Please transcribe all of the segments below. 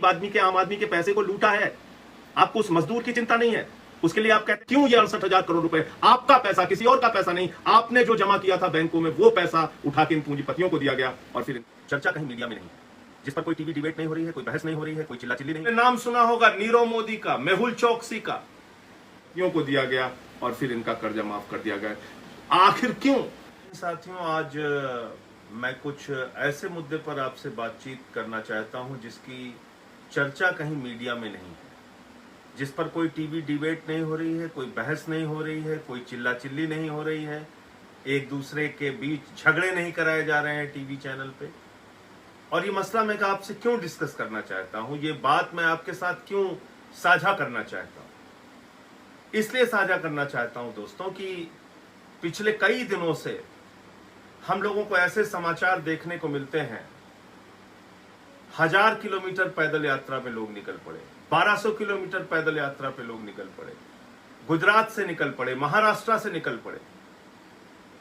आदमी के, आम आदमी के पैसे को लूटा है। आपको उस मजदूर की चिंता नहीं है। उसके लिए आप कहते हैं क्यों ये 68,000 करोड़ रुपए आपका पैसा, किसी और का पैसा नहीं, आपने जो जमा किया था बैंकों में वो पैसा उठा के इन पूंजीपतियों को दिया गया। और फिर चर्चा कहीं मीडिया में नहीं, जिस पर कोई टीवी डिबेट नहीं हो रही है, कोई बहस नहीं हो रही है, कोई चिल्लाचिल्ली नहीं। नाम सुना होगा नीरव मोदी का, मेहुल चौकसी का, क्यों को दिया गया और फिर इनका कर्जा माफ कर दिया गया। आखिर क्यों? साथियों, आज मैं कुछ ऐसे मुद्दे पर आपसे बातचीत करना चाहता हूं जिसकी चर्चा कहीं मीडिया में नहीं है, जिस पर कोई टीवी डिबेट नहीं हो रही है, कोई बहस नहीं हो रही है, कोई चिल्ला-चिल्ली नहीं हो रही है, एक दूसरे के बीच झगड़े नहीं कराए जा रहे हैं टीवी चैनल पे। और ये मसला मैं आपसे क्यों डिस्कस करना चाहता हूं, ये बात मैं आपके साथ क्यों साझा करना चाहता हूं। इसलिए साझा करना चाहता हूं दोस्तों कि पिछले कई दिनों से हम लोगों को ऐसे समाचार देखने को मिलते हैं, 1000 किलोमीटर पैदल यात्रा पे लोग निकल पड़े, 1200 किलोमीटर पैदल यात्रा पे लोग निकल पड़े, गुजरात से निकल पड़े, महाराष्ट्र से निकल पड़े।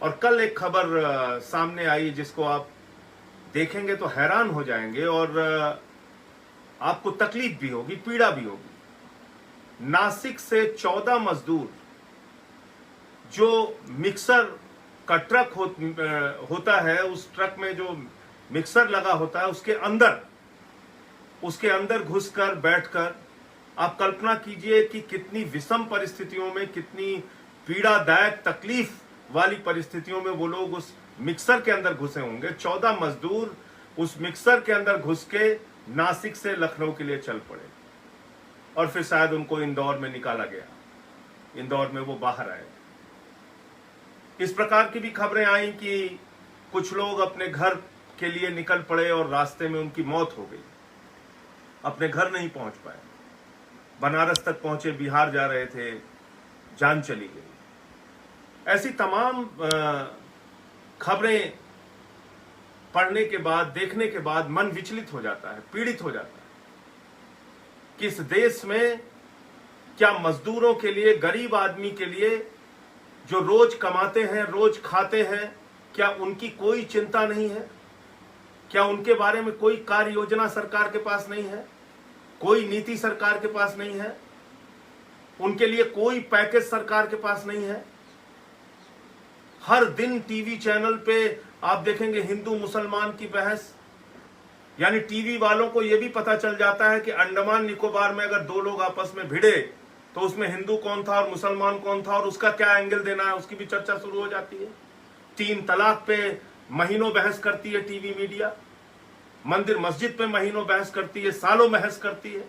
और कल एक खबर सामने आई जिसको आप देखेंगे तो हैरान हो जाएंगे और आपको तकलीफ भी होगी, पीड़ा भी होगी। नासिक से 14 मजदूर, जो मिक्सर का ट्रक होता है, उस ट्रक में जो मिक्सर लगा होता है उसके अंदर घुसकर बैठकर आप कल्पना कीजिए कि कितनी विषम परिस्थितियों में, कितनी पीड़ादायक तकलीफ वाली परिस्थितियों में वो लोग उस मिक्सर के अंदर घुसे होंगे। 14 मजदूर उस मिक्सर के अंदर घुस के नासिक से लखनऊ के लिए चल पड़े और फिर शायद उनको इंदौर में निकाला गया, इंदौर में वो बाहर आए। इस प्रकार की भी खबरें आई कि कुछ लोग अपने घर के लिए निकल पड़े और रास्ते में उनकी मौत हो गई, अपने घर नहीं पहुंच पाए, बनारस तक पहुंचे, बिहार जा रहे थे, जान चली गई। ऐसी तमाम खबरें पढ़ने के बाद, देखने के बाद मन विचलित हो जाता है, पीड़ित हो जाता है कि इस देश में क्या मजदूरों के लिए, गरीब आदमी के लिए जो रोज कमाते हैं, रोज खाते हैं, क्या उनकी कोई चिंता नहीं है? क्या उनके बारे में कोई कार्य योजना सरकार के पास नहीं है? कोई नीति सरकार के पास नहीं है? उनके लिए कोई पैकेज सरकार के पास नहीं है? हर दिन टीवी चैनल पे आप देखेंगे हिंदू मुसलमान की बहस, यानी टीवी वालों को यह भी पता चल जाता है कि अंडमान निकोबार में अगर दो लोग आपस में भिड़े तो उसमें हिंदू कौन था और मुसलमान कौन था और उसका क्या एंगल देना है, उसकी भी चर्चा शुरू हो जाती है। 3 तलाक पे महीनों बहस करती है टीवी मीडिया, मंदिर मस्जिद पे महीनों बहस करती है, सालों बहस करती है।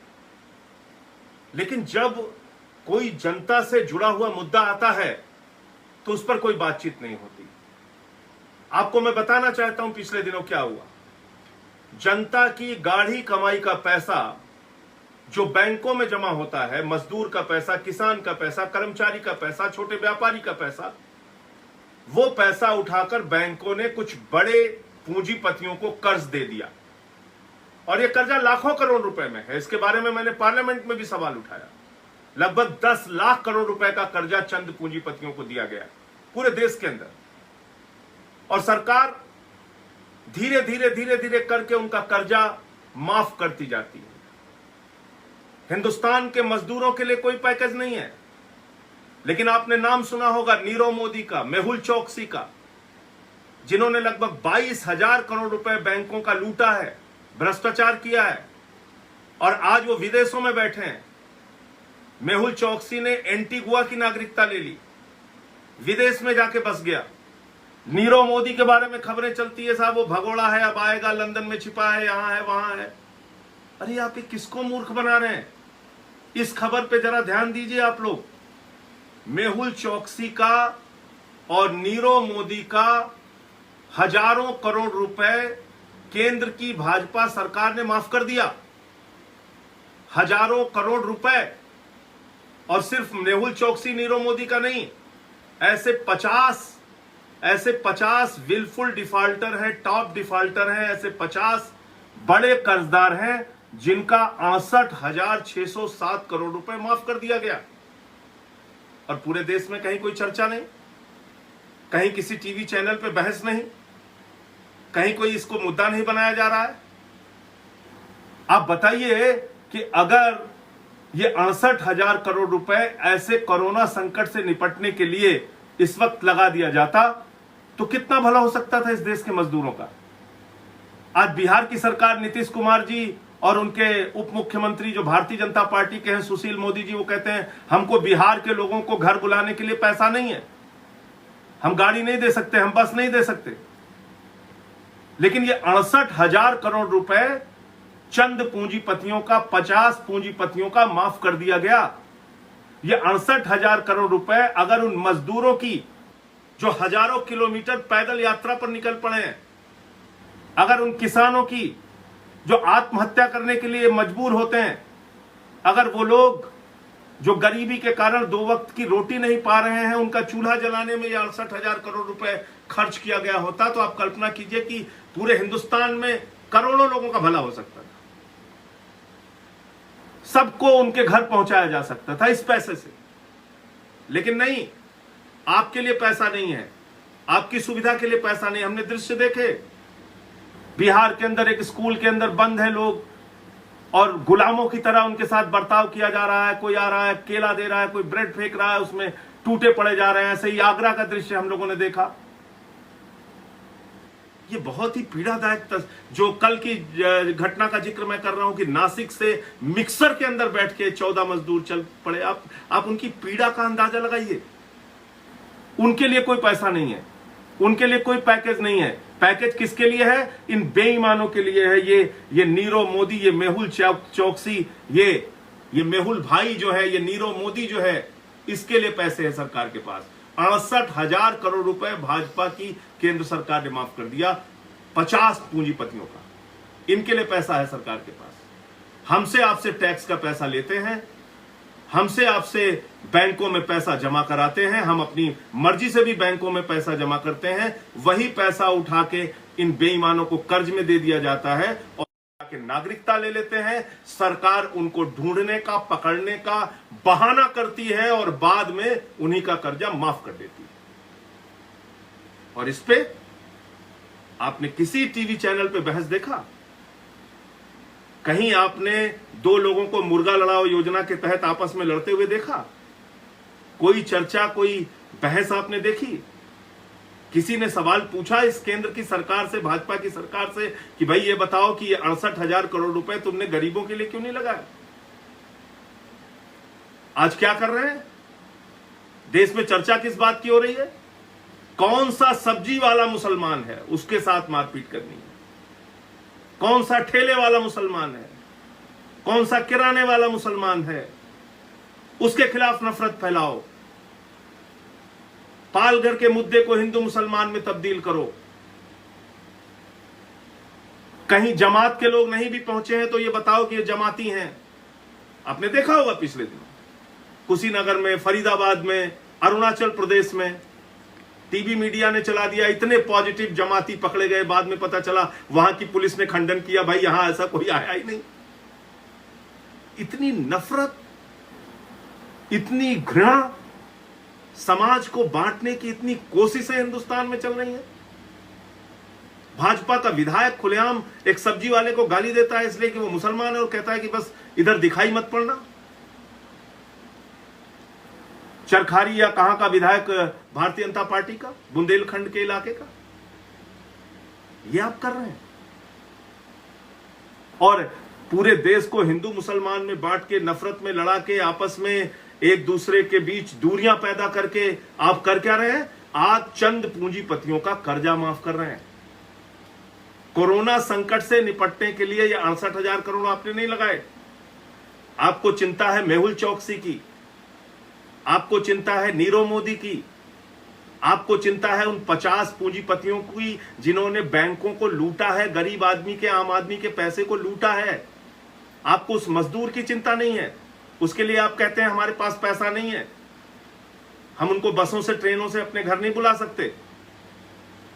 लेकिन जब कोई जनता से जुड़ा हुआ मुद्दा आता है तो उस पर कोई बातचीत नहीं होती। आपको मैं बताना चाहता हूं पिछले दिनों क्या हुआ। जनता की गाढ़ी कमाई का पैसा जो बैंकों में जमा होता है, मजदूर का पैसा, किसान का पैसा, कर्मचारी का पैसा, छोटे व्यापारी का पैसा, वो पैसा उठाकर बैंकों ने कुछ बड़े पूंजीपतियों को कर्ज दे दिया और ये कर्जा लाखों करोड़ रुपए में है। इसके बारे में मैंने पार्लियामेंट में भी सवाल उठाया। लगभग 10 लाख करोड़ रुपए का कर्जा चंद पूंजीपतियों को दिया गया पूरे देश के अंदर, और सरकार धीरे धीरे करके उनका कर्जा माफ करती जाती है। हिंदुस्तान के मजदूरों के लिए कोई पैकेज नहीं है। लेकिन आपने नाम सुना होगा नीरव मोदी का, मेहुल चौकसी का, जिन्होंने लगभग 22,000 करोड़ रुपए बैंकों का लूटा है, भ्रष्टाचार किया है, और आज वो विदेशों में बैठे हैं। मेहुल चौकसी ने एंटीगुआ की नागरिकता ले ली, विदेश में जाके बस गया। नीरव मोदी के बारे में खबरें चलती है, साहब वो भगोड़ा है, अब आएगा, लंदन में छिपा है, यहां है, वहां है। अरे आप किसको मूर्ख बना रहे हैं? इस खबर पे जरा ध्यान दीजिए आप लोग। मेहुल चौकसी का और नीरव मोदी का हजारों करोड़ रुपए केंद्र की भाजपा सरकार ने माफ कर दिया, हजारों करोड़ रुपए। और सिर्फ मेहुल चौकसी, नीरव मोदी का नहीं, ऐसे 50 विलफुल डिफॉल्टर हैं, टॉप डिफॉल्टर हैं, ऐसे 50 बड़े कर्जदार हैं जिनका 68,607 करोड़ रुपए माफ कर दिया गया। और पूरे देश में कहीं कोई चर्चा नहीं, कहीं किसी टीवी चैनल पे बहस नहीं, कहीं कोई इसको मुद्दा नहीं बनाया जा रहा है। आप बताइए कि अगर ये 68,000 करोड़ रुपए ऐसे कोरोना संकट से निपटने के लिए इस वक्त लगा दिया जाता तो कितना भला हो सकता था इस देश के मजदूरों का। आज बिहार की सरकार, नीतीश कुमार जी और उनके उप मुख्यमंत्री जो भारतीय जनता पार्टी के हैं, सुशील मोदी जी, वो कहते हैं हमको बिहार के लोगों को घर बुलाने के लिए पैसा नहीं है, हम गाड़ी नहीं दे सकते, हम बस नहीं दे सकते। लेकिन ये 68,000 करोड़ रुपए चंद पूंजीपतियों का, 50 पूंजीपतियों का माफ कर दिया गया। ये 68,000 करोड़ रुपए अगर उन मजदूरों की जो हजारों किलोमीटर पैदल यात्रा पर निकल पड़े हैं, अगर उन किसानों की जो आत्महत्या करने के लिए मजबूर होते हैं, अगर वो लोग जो गरीबी के कारण 2 वक्त की रोटी नहीं पा रहे हैं, उनका चूल्हा जलाने में ये 68,000 करोड़ रुपए खर्च किया गया होता तो आप कल्पना कीजिए कि पूरे हिंदुस्तान में करोड़ों लोगों का भला हो सकता था, सबको उनके घर पहुंचाया जा सकता था इस पैसे से। लेकिन नहीं, आपके लिए पैसा नहीं है, आपकी सुविधा के लिए पैसा नहीं। हमने दृश्य देखे, बिहार के अंदर एक स्कूल के अंदर बंद है लोग और गुलामों की तरह उनके साथ बर्ताव किया जा रहा है। कोई आ रहा है, केला दे रहा है, कोई ब्रेड फेंक रहा है, उसमें टूटे पड़े जा रहे हैं। ऐसे ही आगरा का दृश्य हम लोगों ने देखा। ये बहुत ही पीड़ादायक जो कल की घटना का जिक्र मैं कर रहा हूं कि नासिक से मिक्सर के अंदर बैठ के 14 मजदूर चल पड़े। आप उनकी पीड़ा का अंदाजा लगाइए। उनके लिए कोई पैसा नहीं है, उनके लिए कोई पैकेज नहीं है। पैकेज किसके लिए है? इन बेईमानों के लिए है। ये नीरव मोदी, ये मेहुल चौकसी, ये मेहुल भाई जो है, ये नीरव मोदी जो है, इसके लिए पैसे है सरकार के पास। 68,000 करोड़ रुपए भाजपा की केंद्र सरकार ने माफ कर दिया 50 पूंजीपतियों का। इनके लिए पैसा है सरकार के पास। हमसे आपसे टैक्स का पैसा लेते हैं, हमसे आपसे बैंकों में पैसा जमा कराते हैं, हम अपनी मर्जी से भी बैंकों में पैसा जमा करते हैं। वही पैसा उठा के इन बेईमानों को कर्ज में दे दिया जाता है और के नागरिकता ले लेते हैं। सरकार उनको ढूंढने का, पकड़ने का बहाना करती है और बाद में उन्हीं का कर्जा माफ कर देती है। और इस पे आपने किसी टीवी चैनल पे बहस देखा? कहीं आपने 2 लोगों को मुर्गा लड़ाओ योजना के तहत आपस में लड़ते हुए देखा? कोई चर्चा, कोई बहस आपने देखी? किसी ने सवाल पूछा इस केंद्र की सरकार से, भाजपा की सरकार से कि भाई ये बताओ कि ये 68,000 करोड़ रुपए तुमने गरीबों के लिए क्यों नहीं लगाया? आज क्या कर रहे हैं? देश में चर्चा किस बात की हो रही है? कौन सा सब्जी वाला मुसलमान है उसके साथ मारपीट करनी है, कौन सा ठेले वाला मुसलमान है, कौन सा किराने वाला मुसलमान है, उसके खिलाफ नफरत फैलाओ। पालघर के मुद्दे को हिंदू मुसलमान में तब्दील करो। कहीं जमात के लोग नहीं भी पहुंचे हैं तो ये बताओ कि ये जमाती हैं। आपने देखा होगा पिछले दिनों कुशीनगर में, फरीदाबाद में, अरुणाचल प्रदेश में टीवी मीडिया ने चला दिया। इतने पॉजिटिव जमाती पकड़े गए, बाद में पता चला वहां की पुलिस ने खंडन किया, भाई यहां ऐसा कोई आया ही नहीं। इतनी नफरत, इतनी घृणा, समाज को बांटने की इतनी कोशिशें हिंदुस्तान में चल रही हैं। भाजपा का विधायक खुलेआम एक सब्जी वाले को गाली देता है इसलिए कि वो मुसलमान है और कहता है कि बस इधर दिखाई मत पड़ना। चरखारी या कहां का विधायक भारतीय जनता पार्टी का, बुंदेलखंड के इलाके का, ये आप कर रहे हैं। और पूरे देश को हिंदू मुसलमान में बांट के, नफरत में लड़ा के, आपस में एक दूसरे के बीच दूरियां पैदा करके आप कर क्या रहे हैं? आप चंद पूंजीपतियों का कर्जा माफ कर रहे हैं। कोरोना संकट से निपटने के लिए ये 68,000 करोड़ आपने नहीं लगाए। आपको चिंता है मेहुल चौकसी की, आपको चिंता है नीरव मोदी की, आपको चिंता है उन 50 पूंजीपतियों की जिन्होंने बैंकों को लूटा है, गरीब आदमी के, आम आदमी के पैसे को लूटा है। आपको उस मजदूर की चिंता नहीं है। उसके लिए आप कहते हैं हमारे पास पैसा नहीं है, हम उनको बसों से, ट्रेनों से अपने घर नहीं बुला सकते।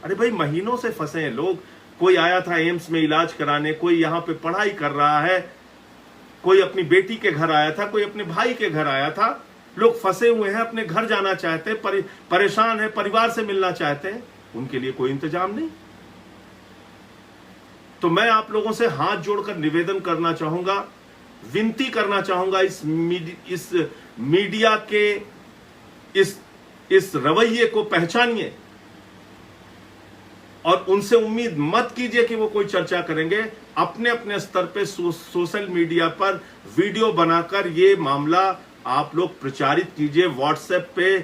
अरे भाई, महीनों से फंसे हैं लोग। कोई आया था एम्स में इलाज कराने, कोई यहां पे पढ़ाई कर रहा है, कोई अपनी बेटी के घर आया था, कोई अपने भाई के घर आया था। लोग फंसे हुए हैं, अपने घर जाना चाहते हैं, परेशान है, परिवार से मिलना चाहते हैं। उनके लिए कोई इंतजाम नहीं। तो मैं आप लोगों से हाथ जोड़कर निवेदन करना चाहूंगा, विनती करना चाहूंगा, इस मीडिया के इस रवैये को पहचानिए और उनसे उम्मीद मत कीजिए कि वो कोई चर्चा करेंगे। अपने अपने स्तर पे सोशल मीडिया पर वीडियो बनाकर ये मामला आप लोग प्रचारित कीजिए, व्हाट्सएप पे,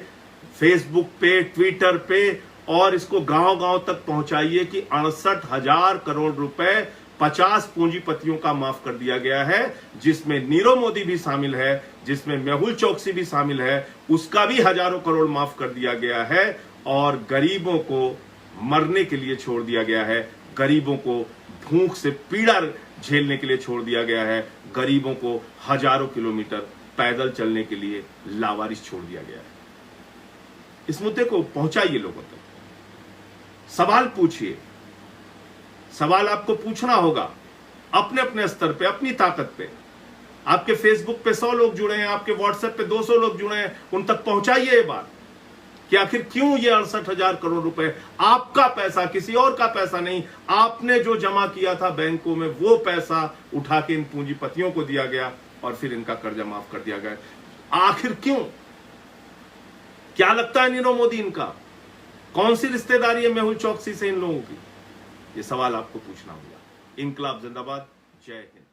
फेसबुक पे, ट्विटर पे, और इसको गांव-गांव तक पहुंचाइए कि 68,000 करोड़ रुपए 50 पूंजीपतियों का माफ कर दिया गया है, जिसमें नीरव मोदी भी शामिल है, जिसमें मेहुल चोकसी भी शामिल है, उसका भी हजारों करोड़ माफ कर दिया गया है, और गरीबों को मरने के लिए छोड़ दिया गया है, गरीबों को भूख से पीड़ा झेलने के लिए छोड़ दिया गया है, गरीबों को हजारों किलोमीटर पैदल चलने के लिए लावारिस छोड़ दिया गया है। इस मुद्दे को पहुंचाइए लोगों तक, सवाल पूछिए, सवाल आपको पूछना होगा अपने अपने स्तर पे, अपनी ताकत पे। आपके फेसबुक पे 100 लोग जुड़े हैं, आपके व्हाट्सएप पे 200 लोग जुड़े हैं, उन तक पहुंचाइए ये बात कि आखिर क्यों ये 68,000 करोड़ रुपए आपका पैसा, किसी और का पैसा नहीं, आपने जो जमा किया था बैंकों में वो पैसा उठा के इन पूंजीपतियों को दिया गया और फिर इनका कर्जा माफ कर दिया गया। आखिर क्यों? क्या लगता है नीरव मोदी इनका? कौन सी रिश्तेदारी है मेहुल चोकसी से इन लोगों की? ये सवाल आपको पूछना होगा। इनकलाब जिंदाबाद, जय हिंद।